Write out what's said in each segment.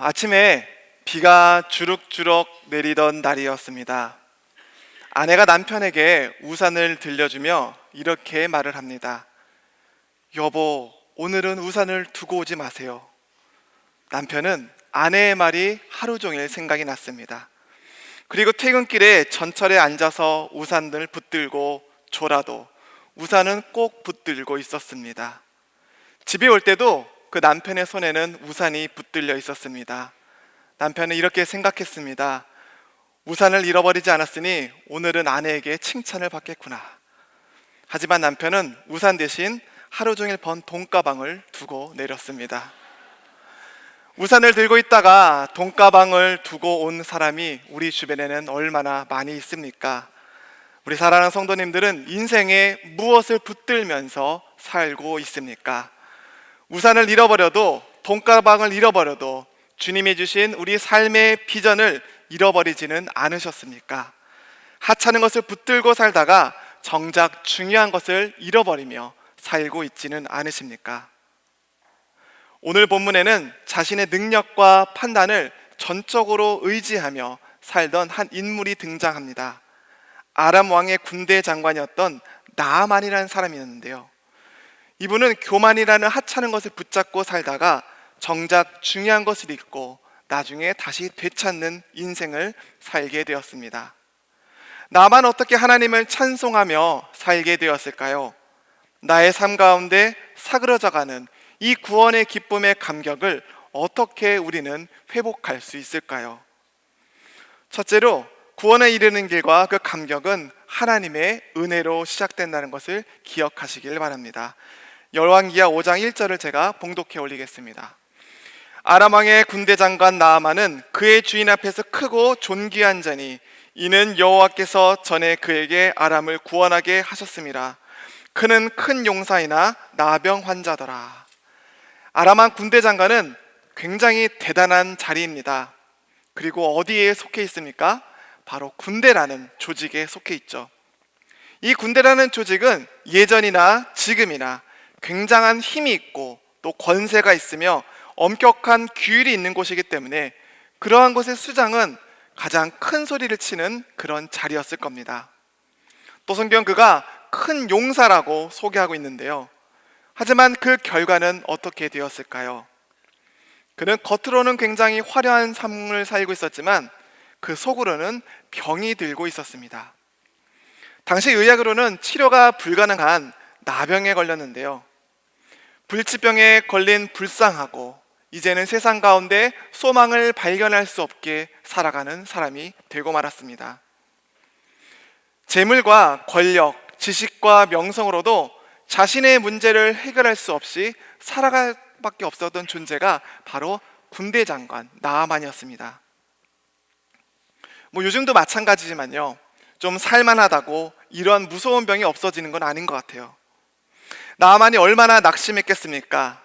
아침에 비가 주룩주룩 내리던 날이었습니다. 아내가 남편에게 우산을 들려주며 이렇게 말을 합니다. 여보, 오늘은 우산을 두고 오지 마세요. 남편은 아내의 말이 하루 종일 생각이 났습니다. 그리고 퇴근길에 전철에 앉아서 우산을 붙들고 졸아도 우산은 꼭 붙들고 있었습니다. 집에 올 때도 그 남편의 손에는 우산이 붙들려 있었습니다. 남편은 이렇게 생각했습니다. 우산을 잃어버리지 않았으니 오늘은 아내에게 칭찬을 받겠구나. 하지만 남편은 우산 대신 하루 종일 번 돈가방을 두고 내렸습니다. 우산을 들고 있다가 돈가방을 두고 온 사람이 우리 주변에는 얼마나 많이 있습니까? 우리 사랑하는 성도님들은 인생에 무엇을 붙들면서 살고 있습니까? 우산을 잃어버려도, 돈가방을 잃어버려도 주님이 주신 우리 삶의 비전을 잃어버리지는 않으셨습니까? 하찮은 것을 붙들고 살다가 정작 중요한 것을 잃어버리며 살고 있지는 않으십니까? 오늘 본문에는 자신의 능력과 판단을 전적으로 의지하며 살던 한 인물이 등장합니다. 아람 왕의 군대 장관이었던 나아만이라는 사람이었는데요. 이분은 교만이라는 하찮은 것을 붙잡고 살다가 정작 중요한 것을 잊고 나중에 다시 되찾는 인생을 살게 되었습니다. 나만 어떻게 하나님을 찬송하며 살게 되었을까요? 나의 삶 가운데 사그러져가는 이 구원의 기쁨의 감격을 어떻게 우리는 회복할 수 있을까요? 첫째로 구원에 이르는 길과 그 감격은 하나님의 은혜로 시작된다는 것을 기억하시길 바랍니다. 열왕기하 5장 1절을 제가 봉독해 올리겠습니다. 아람 왕의 군대 장관 나아만은 그의 주인 앞에서 크고 존귀한 자니 이는 여호와께서 전에 그에게 아람을 구원하게 하셨음이라. 그는 큰 용사이나 나병 환자더라. 아람 왕 군대 장관은 굉장히 대단한 자리입니다. 그리고 어디에 속해 있습니까? 바로 군대라는 조직에 속해 있죠. 이 군대라는 조직은 예전이나 지금이나 굉장한 힘이 있고 또 권세가 있으며 엄격한 규율이 있는 곳이기 때문에 그러한 곳의 수장은 가장 큰 소리를 치는 그런 자리였을 겁니다. 또 성경 그가 큰 용사라고 소개하고 있는데요. 하지만 그 결과는 어떻게 되었을까요? 그는 겉으로는 굉장히 화려한 삶을 살고 있었지만 그 속으로는 병이 들고 있었습니다. 당시 의학으로는 치료가 불가능한 나병에 걸렸는데요. 불치병에 걸린 불쌍하고 이제는 세상 가운데 소망을 발견할 수 없게 살아가는 사람이 되고 말았습니다. 재물과 권력, 지식과 명성으로도 자신의 문제를 해결할 수 없이 살아갈 밖에 없었던 존재가 바로 군대 장관 나아만이었습니다. 요즘도 마찬가지지만요, 좀 살만하다고 이러한 무서운 병이 없어지는 건 아닌 것 같아요. 나아만이 얼마나 낙심했겠습니까?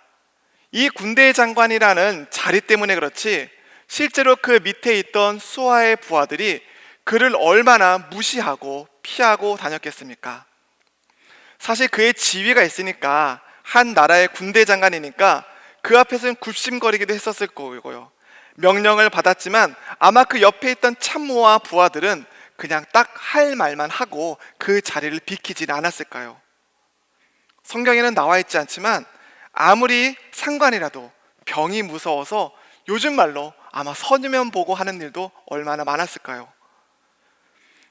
이 군대 장관이라는 자리 때문에 그렇지 실제로 그 밑에 있던 수하의 부하들이 그를 얼마나 무시하고 피하고 다녔겠습니까? 사실 그의 지위가 있으니까, 한 나라의 군대 장관이니까 그 앞에서는 굽심거리기도 했었을 거고요. 명령을 받았지만 아마 그 옆에 있던 참모와 부하들은 그냥 딱 할 말만 하고 그 자리를 비키진 않았을까요? 성경에는 나와 있지 않지만 아무리 상관이라도 병이 무서워서 요즘 말로 아마 서면 보고 하는 일도 얼마나 많았을까요?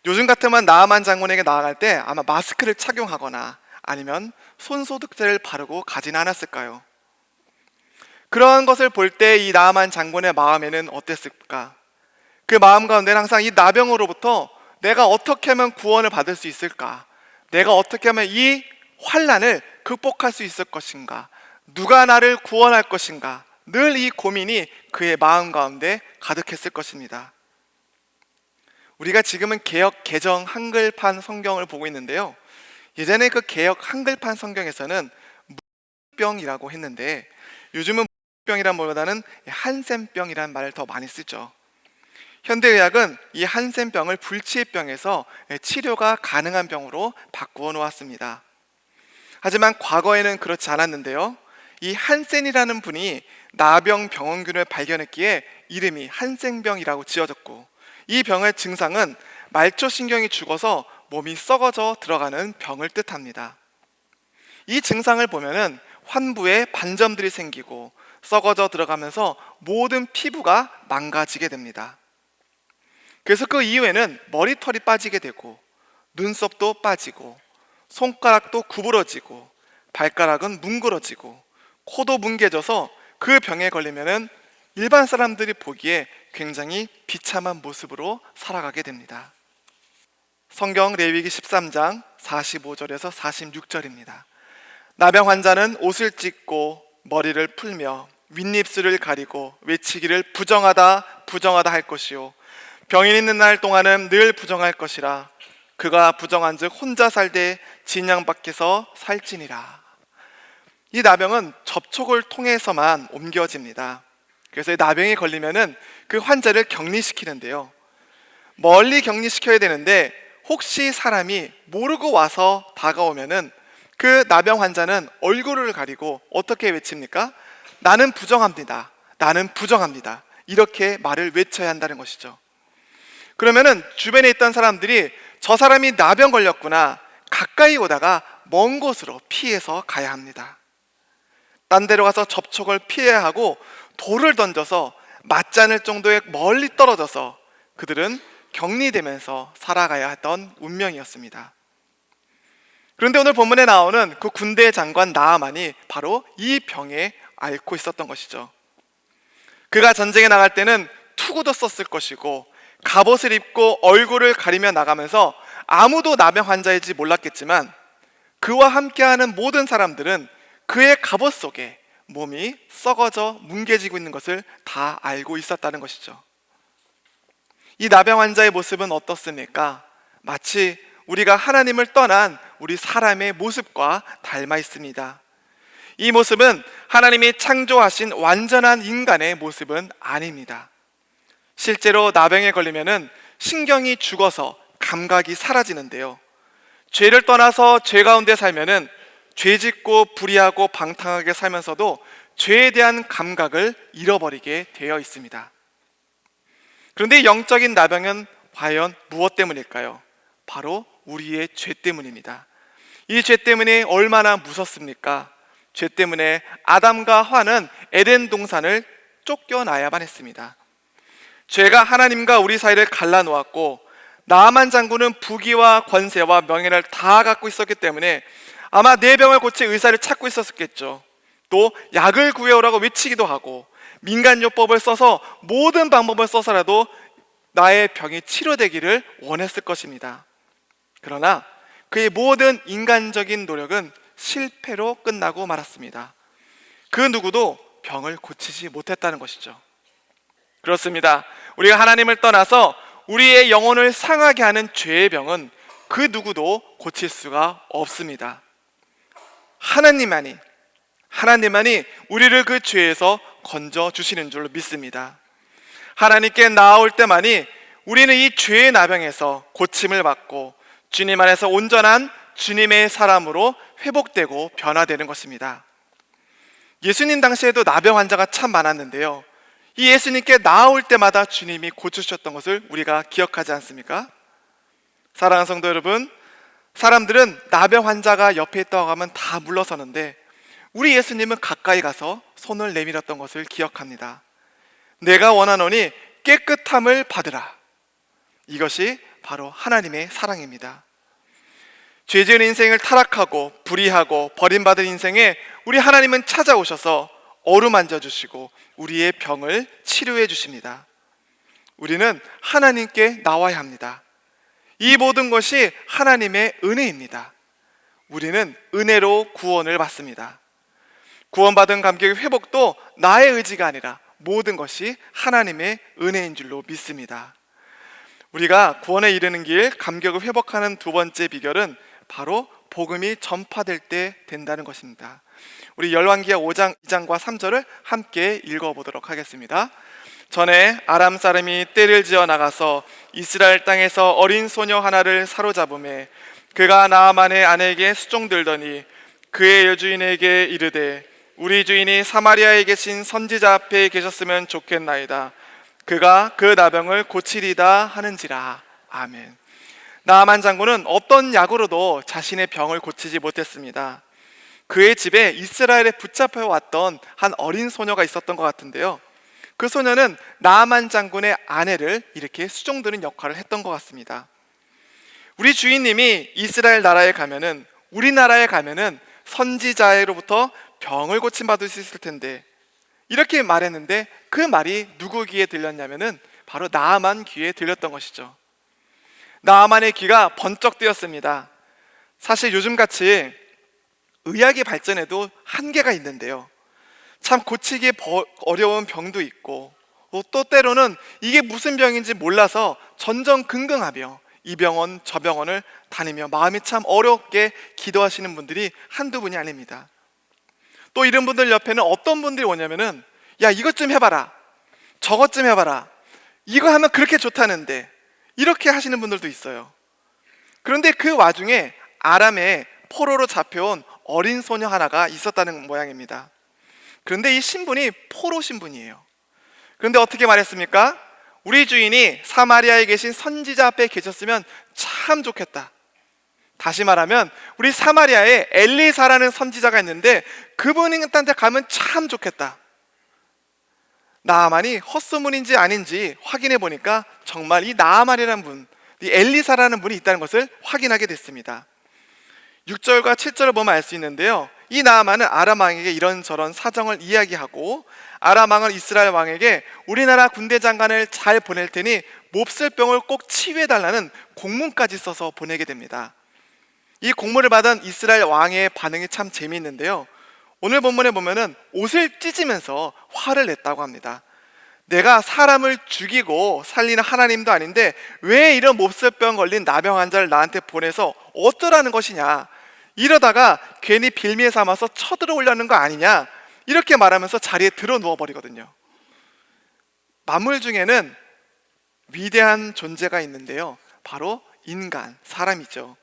요즘 같으면 나아만 장군에게 나아갈 때 아마 마스크를 착용하거나 아니면 손소독제를 바르고 가진 않았을까요? 그런 것을 볼 때 이 나아만 장군의 마음에는 어땠을까? 그 마음 가운데는 항상 이 나병으로부터 내가 어떻게 하면 구원을 받을 수 있을까? 내가 어떻게 하면 이 환난을 극복할 수 있을 것인가? 누가 나를 구원할 것인가? 늘 이 고민이 그의 마음 가운데 가득했을 것입니다. 우리가 지금은 개역 개정 한글판 성경을 보고 있는데요, 예전에 그 개역 한글판 성경에서는 무병이라고 했는데 요즘은 무병이란 말보다는 한센병이라는 말을 더 많이 쓰죠. 현대의학은 이 한센병을 불치병에서 치료가 가능한 병으로 바꾸어 놓았습니다. 하지만 과거에는 그렇지 않았는데요, 이 한센이라는 분이 나병 병원균을 발견했기에 이름이 한센병이라고 지어졌고, 이 병의 증상은 말초신경이 죽어서 몸이 썩어져 들어가는 병을 뜻합니다. 이 증상을 보면은 환부에 반점들이 생기고 썩어져 들어가면서 모든 피부가 망가지게 됩니다. 그래서 그 이후에는 머리털이 빠지게 되고 눈썹도 빠지고 손가락도 구부러지고 발가락은 뭉그러지고 코도 뭉개져서 그 병에 걸리면은 일반 사람들이 보기에 굉장히 비참한 모습으로 살아가게 됩니다. 성경 레위기 13장 45절에서 46절입니다. 나병 환자는 옷을 찢고 머리를 풀며 윗입술을 가리고 외치기를 부정하다 부정하다 할 것이요 병인 있는 날 동안은 늘 부정할 것이라. 그가 부정한즉 혼자 살되 진양 밖에서 살지니라. 이 나병은 접촉을 통해서만 옮겨집니다. 그래서 이 나병이 걸리면은 그 환자를 격리시키는데요, 멀리 격리시켜야 되는데 혹시 사람이 모르고 와서 다가오면은 그 나병 환자는 얼굴을 가리고 어떻게 외칩니까? 나는 부정합니다. 나는 부정합니다. 이렇게 말을 외쳐야 한다는 것이죠. 그러면은 주변에 있던 사람들이 저 사람이 나병 걸렸구나, 가까이 오다가 먼 곳으로 피해서 가야 합니다. 딴 데로 가서 접촉을 피해야 하고 돌을 던져서 맞지 않을 정도의 멀리 떨어져서 그들은 격리되면서 살아가야 했던 운명이었습니다. 그런데 오늘 본문에 나오는 그 군대 장관 나아만이 바로 이 병에 앓고 있었던 것이죠. 그가 전쟁에 나갈 때는 투구도 썼을 것이고 갑옷을 입고 얼굴을 가리며 나가면서 아무도 나병 환자인지 몰랐겠지만 그와 함께하는 모든 사람들은 그의 갑옷 속에 몸이 썩어져 뭉개지고 있는 것을 다 알고 있었다는 것이죠. 이 나병 환자의 모습은 어떻습니까? 마치 우리가 하나님을 떠난 우리 사람의 모습과 닮아 있습니다. 이 모습은 하나님이 창조하신 완전한 인간의 모습은 아닙니다. 실제로 나병에 걸리면은 신경이 죽어서 감각이 사라지는데요, 죄를 떠나서 죄 가운데 살면은 죄짓고 불의하고 방탕하게 살면서도 죄에 대한 감각을 잃어버리게 되어 있습니다. 그런데 영적인 나병은 과연 무엇 때문일까요? 바로 우리의 죄 때문입니다. 이 죄 때문에 얼마나 무섭습니까? 죄 때문에 아담과 하와는 에덴 동산을 쫓겨나야만 했습니다. 죄가 하나님과 우리 사이를 갈라놓았고 나아만 장군은 부귀와 권세와 명예를 다 갖고 있었기 때문에 아마 내 병을 고칠 의사를 찾고 있었겠죠. 또 약을 구해오라고 외치기도 하고 민간요법을 써서 모든 방법을 써서라도 나의 병이 치료되기를 원했을 것입니다. 그러나 그의 모든 인간적인 노력은 실패로 끝나고 말았습니다. 그 누구도 병을 고치지 못했다는 것이죠. 그렇습니다. 우리가 하나님을 떠나서 우리의 영혼을 상하게 하는 죄의 병은 그 누구도 고칠 수가 없습니다. 하나님만이 우리를 그 죄에서 건져주시는 줄로 믿습니다. 하나님께 나아올 때만이 우리는 이 죄의 나병에서 고침을 받고 주님 안에서 온전한 주님의 사람으로 회복되고 변화되는 것입니다. 예수님 당시에도 나병 환자가 참 많았는데요, 이 예수님께 나아올 때마다 주님이 고쳐주셨던 것을 우리가 기억하지 않습니까? 사랑하는 성도 여러분, 사람들은 나병 환자가 옆에 있다고 하면 다 물러서는데 우리 예수님은 가까이 가서 손을 내밀었던 것을 기억합니다. 내가 원하노니 깨끗함을 받으라. 이것이 바로 하나님의 사랑입니다. 죄 지은 인생을 타락하고 불의하고 버림받은 인생에 우리 하나님은 찾아오셔서 어루만져 주시고 우리의 병을 치료해 주십니다. 우리는 하나님께 나와야 합니다. 이 모든 것이 하나님의 은혜입니다. 우리는 은혜로 구원을 받습니다. 구원받은 감격의 회복도 나의 의지가 아니라 모든 것이 하나님의 은혜인 줄로 믿습니다. 우리가 구원에 이르는 길, 감격을 회복하는 두 번째 비결은 바로 복음이 전파될 때 된다는 것입니다. 우리 열왕기하 5장 2장과 3절을 함께 읽어보도록 하겠습니다. 전에 아람 사람이 떼를 지어 나가서 이스라엘 땅에서 어린 소녀 하나를 사로잡음에 그가 나아만의 아내에게 수종들더니 그의 여주인에게 이르되 우리 주인이 사마리아에 계신 선지자 앞에 계셨으면 좋겠나이다. 그가 그 나병을 고치리다 하는지라. 아멘. 나아만 장군은 어떤 약으로도 자신의 병을 고치지 못했습니다. 그의 집에 이스라엘에 붙잡혀 왔던 한 어린 소녀가 있었던 것 같은데요, 그 소녀는 나아만 장군의 아내를 이렇게 수종드는 역할을 했던 것 같습니다. 우리 주인님이 이스라엘 나라에 가면은, 우리나라에 가면은 선지자로부터 병을 고침받을 수 있을 텐데, 이렇게 말했는데 그 말이 누구 귀에 들렸냐면은 바로 나아만 귀에 들렸던 것이죠. 나아만의 귀가 번쩍 뜨였습니다. 사실 요즘같이 의학이 발전해도 한계가 있는데요, 참 고치기 어려운 병도 있고, 또 때로는 이게 무슨 병인지 몰라서 전전긍긍하며 이 병원 저 병원을 다니며 마음이 참 어렵게 기도하시는 분들이 한두 분이 아닙니다. 또 이런 분들 옆에는 어떤 분들이 오냐면은, 야, 이것 좀 해봐라, 저것 좀 해봐라, 이거 하면 그렇게 좋다는데, 이렇게 하시는 분들도 있어요. 그런데 그 와중에 아람에 포로로 잡혀온 어린 소녀 하나가 있었다는 모양입니다. 그런데 이 신분이 포로 신분이에요. 그런데 어떻게 말했습니까? 우리 주인이 사마리아에 계신 선지자 앞에 계셨으면 참 좋겠다. 다시 말하면 우리 사마리아에 엘리사라는 선지자가 있는데 그분한테 가면 참 좋겠다. 나아만이 헛소문인지 아닌지 확인해 보니까 정말 이 나아만이라는 분, 이 엘리사라는 분이 있다는 것을 확인하게 됐습니다. 6절과 7절을 보면 알 수 있는데요, 이 나아만은 아람 왕에게 이런저런 사정을 이야기하고, 아람 왕은 이스라엘 왕에게 우리나라 군대 장관을 잘 보낼 테니 몹쓸 병을 꼭 치유해 달라는 공문까지 써서 보내게 됩니다. 이 공문을 받은 이스라엘 왕의 반응이 참 재미있는데요, 오늘 본문에 보면은 옷을 찢으면서 화를 냈다고 합니다. 내가 사람을 죽이고 살리는 하나님도 아닌데 왜 이런 몹쓸병 걸린 나병 환자를 나한테 보내서 어쩌라는 것이냐, 이러다가 괜히 빌미에 삼아서 쳐들어오려는 거 아니냐, 이렇게 말하면서 자리에 들어 누워버리거든요. 만물 중에는 위대한 존재가 있는데요, 바로 인간, 사람이죠.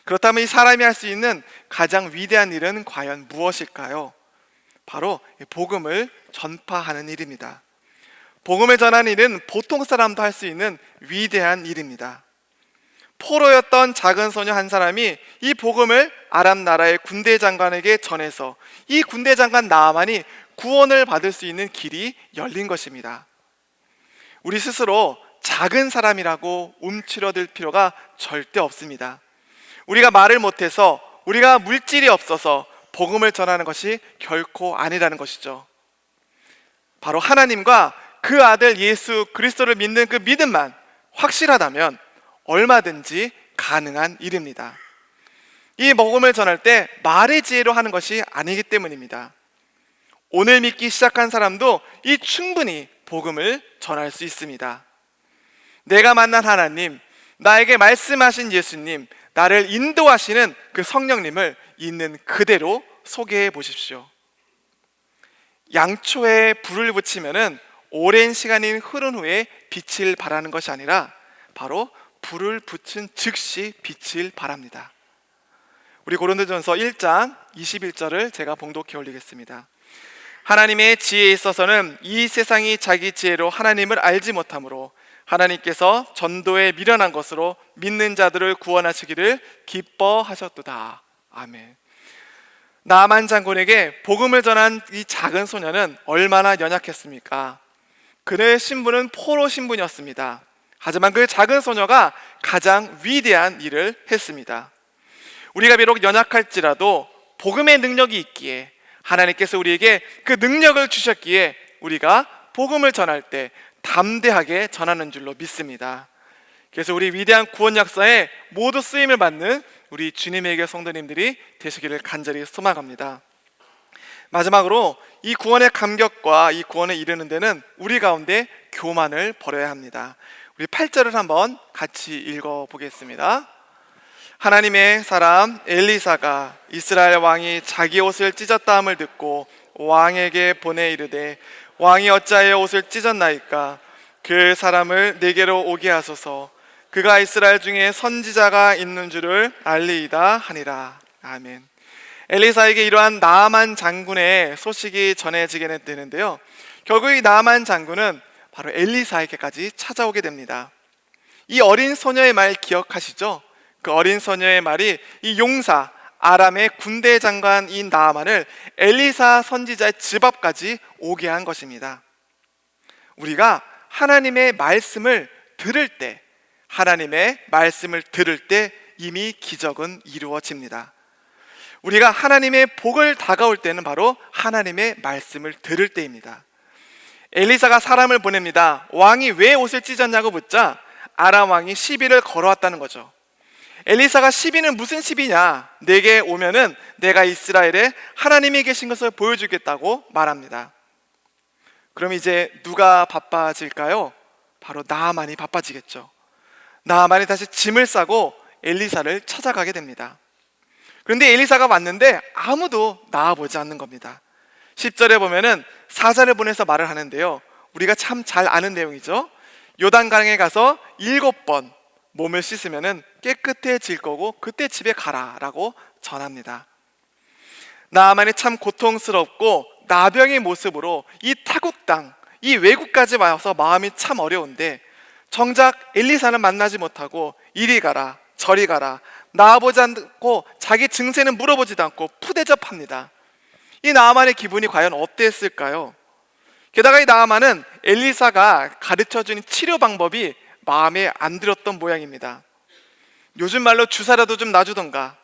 그렇다면 이 사람이 할 수 있는 가장 위대한 일은 과연 무엇일까요? 바로 복음을 전파하는 일입니다. 복음을 전하는 일은 보통 사람도 할 수 있는 위대한 일입니다. 포로였던 작은 소녀 한 사람이 이 복음을 아람 나라의 군대 장관에게 전해서 이 군대 장관 나아만이 구원을 받을 수 있는 길이 열린 것입니다. 우리 스스로 작은 사람이라고 움츠러들 필요가 절대 없습니다. 우리가 말을 못해서, 우리가 물질이 없어서 복음을 전하는 것이 결코 아니라는 것이죠. 바로 하나님과 그 아들 예수 그리스도를 믿는 그 믿음만 확실하다면 얼마든지 가능한 일입니다. 이 복음을 전할 때 말의 지혜로 하는 것이 아니기 때문입니다. 오늘 믿기 시작한 사람도 이 충분히 복음을 전할 수 있습니다. 내가 만난 하나님, 나에게 말씀하신 예수님, 나를 인도하시는 그 성령님을 있는 그대로 소개해 보십시오. 양초에 불을 붙이면은 오랜 시간이 흐른 후에 빛을 발하는 것이 아니라 바로 불을 붙인 즉시 빛을 발합니다. 우리 고린도전서 1장 21절을 제가 봉독해 올리겠습니다. 하나님의 지혜에 있어서는 이 세상이 자기 지혜로 하나님을 알지 못하므로 하나님께서 전도에 미련한 것으로 믿는 자들을 구원하시기를 기뻐하셨도다. 아멘. 나아만 장군에게 복음을 전한 이 작은 소녀는 얼마나 연약했습니까? 그의 신분은 포로 신분이었습니다. 하지만 그 작은 소녀가 가장 위대한 일을 했습니다. 우리가 비록 연약할지라도 복음의 능력이 있기에, 하나님께서 우리에게 그 능력을 주셨기에 우리가 복음을 전할 때 담대하게 전하는 줄로 믿습니다. 그래서 우리 위대한 구원 역사에 모두 쓰임을 받는 우리 주님의 교회 성도님들이 되시기를 간절히 소망합니다. 마지막으로 이 구원의 감격과 이 구원에 이르는 데는 우리 가운데 교만을 버려야 합니다. 우리 8절을 한번 같이 읽어보겠습니다. 하나님의 사람 엘리사가 이스라엘 왕이 자기 옷을 찢었다함을 듣고 왕에게 보내 이르되, 왕이 어찌하여 옷을 찢었나이까? 그 사람을 내게로 오게 하소서. 그가 이스라엘 중에 선지자가 있는 줄을 알리이다 하니라. 아멘. 엘리사에게 이러한 나아만 장군의 소식이 전해지게 되는데요, 결국 이 나아만 장군은 바로 엘리사에게까지 찾아오게 됩니다. 이 어린 소녀의 말 기억하시죠? 그 어린 소녀의 말이 이 용사, 아람의 군대 장관 이 나아만을 엘리사 선지자의 집 앞까지 오게 한 것입니다. 우리가 하나님의 말씀을 들을 때, 하나님의 말씀을 들을 때 이미 기적은 이루어집니다. 우리가 하나님의 복을 다가올 때는 바로 하나님의 말씀을 들을 때입니다. 엘리사가 사람을 보냅니다. 왕이 왜 옷을 찢었냐고 묻자 아람 왕이 시비를 걸어왔다는 거죠. 엘리사가 시비는 무슨 시비냐? 내게 오면은 내가 이스라엘에 하나님이 계신 것을 보여주겠다고 말합니다. 그럼 이제 누가 바빠질까요? 바로 나아만이 바빠지겠죠. 나아만이 다시 짐을 싸고 엘리사를 찾아가게 됩니다. 그런데 엘리사가 왔는데 아무도 나아보지 않는 겁니다. 10절에 보면은 사자를 보내서 말을 하는데요, 우리가 참 잘 아는 내용이죠. 요단강에 가서 7번 몸을 씻으면은 깨끗해질 거고 그때 집에 가라라고 전합니다. 나아만이 참 고통스럽고 나병의 모습으로 이 타국 땅, 이 외국까지 와서 마음이 참 어려운데 정작 엘리사는 만나지 못하고 이리 가라 저리 가라 나아보지 않고 자기 증세는 물어보지도 않고 푸대접합니다. 이 나아만의 기분이 과연 어땠을까요? 게다가 이 나아만은 엘리사가 가르쳐준 치료 방법이 마음에 안 들었던 모양입니다. 요즘 말로 주사라도 좀 놔주던가,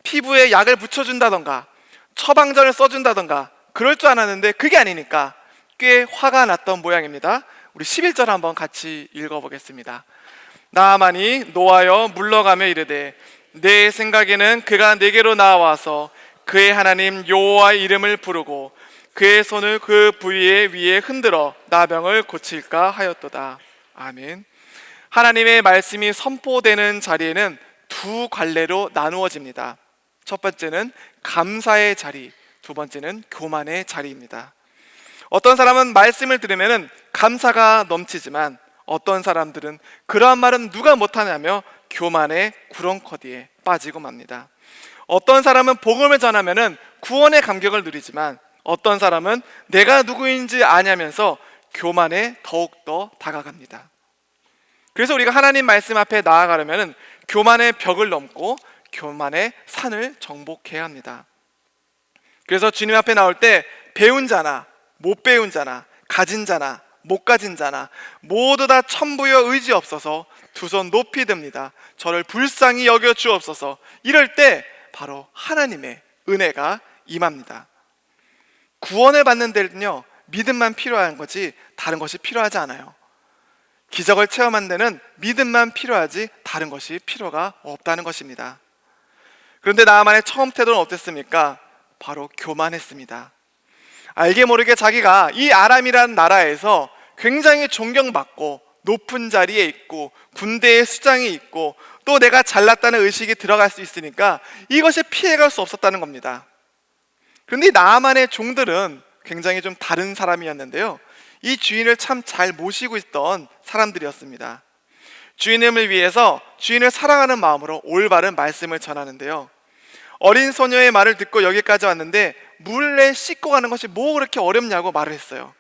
피부에 약을 붙여준다던가, 처방전을 써준다던가 그럴 줄 알았는데 그게 아니니까 꽤 화가 났던 모양입니다. 우리 11절 한번 같이 읽어보겠습니다. 나아만이 노하여 물러가며 이르되 내 생각에는 그가 내게로 나와서 그의 하나님 여호와의 이름을 부르고 그의 손을 그 부위에 위에 흔들어 나병을 고칠까 하였도다. 아멘. 하나님의 말씀이 선포되는 자리에는 두 갈래로 나누어집니다. 첫 번째는 감사의 자리, 두 번째는 교만의 자리입니다. 어떤 사람은 말씀을 들으면 감사가 넘치지만 어떤 사람들은 그러한 말은 누가 못하냐며 교만의 구렁텅이에 빠지고 맙니다. 어떤 사람은 복음을 전하면 구원의 감격을 누리지만 어떤 사람은 내가 누구인지 아냐면서 교만에 더욱더 다가갑니다. 그래서 우리가 하나님 말씀 앞에 나아가려면 교만의 벽을 넘고 교만의 산을 정복해야 합니다. 그래서 주님 앞에 나올 때 배운 자나 못 배운 자나 가진 자나 못 가진 자나 모두 다 천부여 의지 없어서 두 손 높이 듭니다. 저를 불쌍히 여겨 주옵소서. 이럴 때 바로 하나님의 은혜가 임합니다. 구원을 받는 데는요, 믿음만 필요한 거지 다른 것이 필요하지 않아요. 기적을 체험한 데는 믿음만 필요하지 다른 것이 필요가 없다는 것입니다. 그런데 나아만의 처음 태도는 어땠습니까? 바로 교만했습니다. 알게 모르게 자기가 이 아람이라는 나라에서 굉장히 존경받고 높은 자리에 있고 군대의 수장이 있고 또 내가 잘났다는 의식이 들어갈 수 있으니까 이것이 피해갈 수 없었다는 겁니다. 그런데 나아만의 종들은 굉장히 좀 다른 사람이었는데요, 이 주인을 참 잘 모시고 있던 사람들이었습니다. 주인을 위해서 주인을 사랑하는 마음으로 올바른 말씀을 전하는데요, 어린 소녀의 말을 듣고 여기까지 왔는데 물에 씻고 가는 것이 뭐 그렇게 어렵냐고 말을 했어요.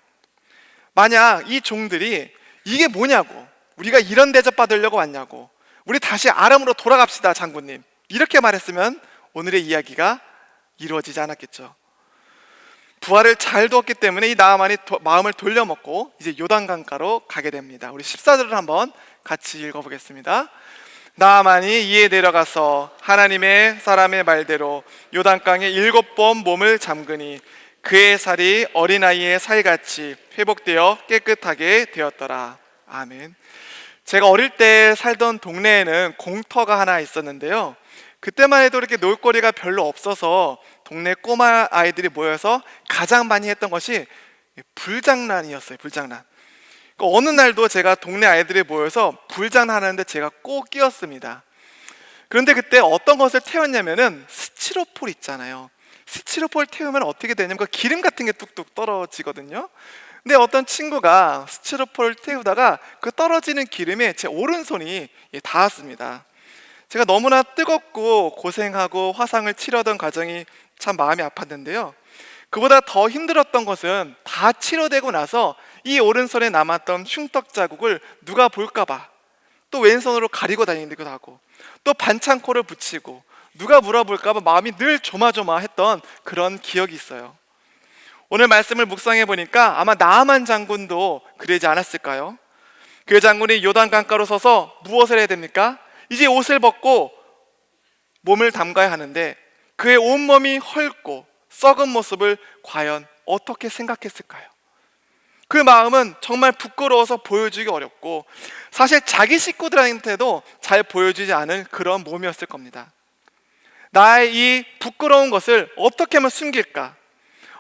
만약 이 종들이 이게 뭐냐고, 우리가 이런 대접 받으려고 왔냐고, 우리 다시 아람으로 돌아갑시다 장군님, 이렇게 말했으면 오늘의 이야기가 이루어지지 않았겠죠. 부활을 잘 두었기 때문에 이 나아만이 마음을 돌려먹고 이제 요단강가로 가게 됩니다. 우리 14절을 한번 같이 읽어보겠습니다. 나아만이 이에 내려가서 하나님의 사람의 말대로 요단강에 7번 몸을 잠그니 그의 살이 어린아이의 살같이 회복되어 깨끗하게 되었더라. 아멘. 제가 어릴 때 살던 동네에는 공터가 하나 있었는데요, 그때만 해도 이렇게 놀거리가 별로 없어서 동네 꼬마 아이들이 모여서 가장 많이 했던 것이 불장난이었어요. 불장난. 어느 날도 제가 동네 아이들이 모여서 불장난 하는데 제가 꼭 끼었습니다. 그런데 그때 어떤 것을 태웠냐면은 스티로폴 있잖아요. 스티로폴 태우면 어떻게 되냐면 그 기름 같은 게 뚝뚝 떨어지거든요. 근데 어떤 친구가 스티로폴을 태우다가 그 떨어지는 기름에 제 오른손이 닿았습니다. 제가 너무나 뜨겁고 고생하고 화상을 치르던 과정이 참 마음이 아팠는데요, 그보다 더 힘들었던 것은 다 치료되고 나서 이 오른손에 남았던 흉떡 자국을 누가 볼까봐 또 왼손으로 가리고 다니기도 하고, 또 반창고를 붙이고 누가 물어볼까봐 마음이 늘 조마조마했던 그런 기억이 있어요. 오늘 말씀을 묵상해 보니까 아마 나아만 장군도 그러지 않았을까요? 그 장군이 요단 강가로 서서 무엇을 해야 됩니까? 이제 옷을 벗고 몸을 담가야 하는데 그의 온몸이 헐고 썩은 모습을 과연 어떻게 생각했을까요? 그 마음은 정말 부끄러워서 보여주기 어렵고, 사실 자기 식구들한테도 잘 보여주지 않을 그런 몸이었을 겁니다. 나의 이 부끄러운 것을 어떻게 하면 숨길까?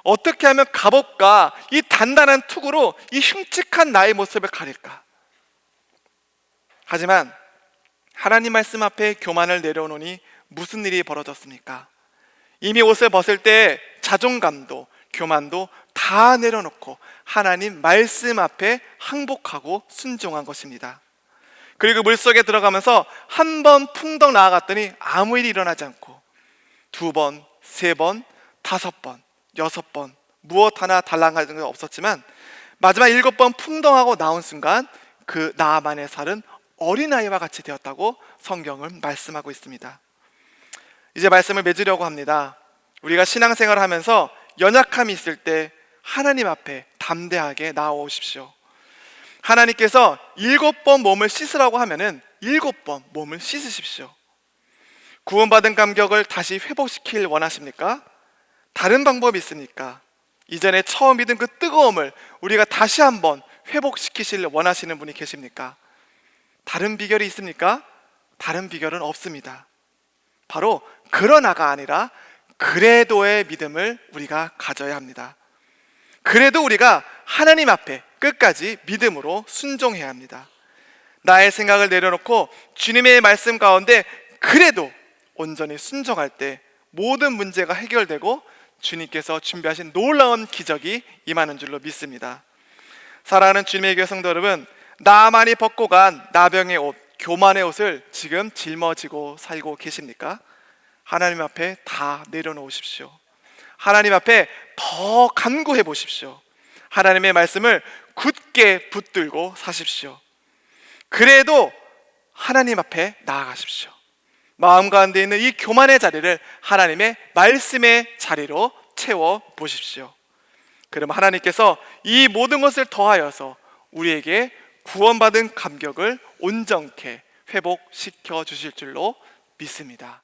어떻게 하면 갑옷과 이 단단한 투구로 이 흉측한 나의 모습을 가릴까? 하지만 하나님 말씀 앞에 교만을 내려놓으니 무슨 일이 벌어졌습니까? 이미 옷을 벗을 때 자존감도 교만도 다 내려놓고 하나님 말씀 앞에 항복하고 순종한 것입니다. 그리고 물속에 들어가면서 한 번 풍덩 나아갔더니 아무 일이 일어나지 않고, 2번, 3번, 5번, 6번 무엇 하나 달랑하는 게 없었지만 마지막 7번 풍덩하고 나온 순간 그 나아만의 살은 어린아이와 같이 되었다고 성경은 말씀하고 있습니다. 이제 말씀을 맺으려고 합니다. 우리가 신앙생활을 하면서 연약함이 있을 때 하나님 앞에 담대하게 나아오십시오. 하나님께서 7번 몸을 씻으라고 하면은 7번 몸을 씻으십시오. 구원받은 감격을 다시 회복시킬 원하십니까? 다른 방법이 있습니까? 이전에 처음 믿은 그 뜨거움을 우리가 다시 한번 회복시키실 원하시는 분이 계십니까? 다른 비결이 있습니까? 다른 비결은 없습니다. 바로 그러나가 아니라 그래도의 믿음을 우리가 가져야 합니다. 그래도 우리가 하나님 앞에 끝까지 믿음으로 순종해야 합니다. 나의 생각을 내려놓고 주님의 말씀 가운데 그래도 온전히 순종할 때 모든 문제가 해결되고 주님께서 준비하신 놀라운 기적이 임하는 줄로 믿습니다. 사랑하는 주님의 교회 성도 여러분, 나만이 벗고 간 나병의 옷, 교만의 옷을 지금 짊어지고 살고 계십니까? 하나님 앞에 다 내려놓으십시오. 하나님 앞에 더 간구해 보십시오. 하나님의 말씀을 굳게 붙들고 사십시오. 그래도 하나님 앞에 나아가십시오. 마음 가운데 있는 이 교만의 자리를 하나님의 말씀의 자리로 채워 보십시오. 그럼 하나님께서 이 모든 것을 더하여서 우리에게 구원받은 감격을 온전케 회복시켜 주실 줄로 믿습니다.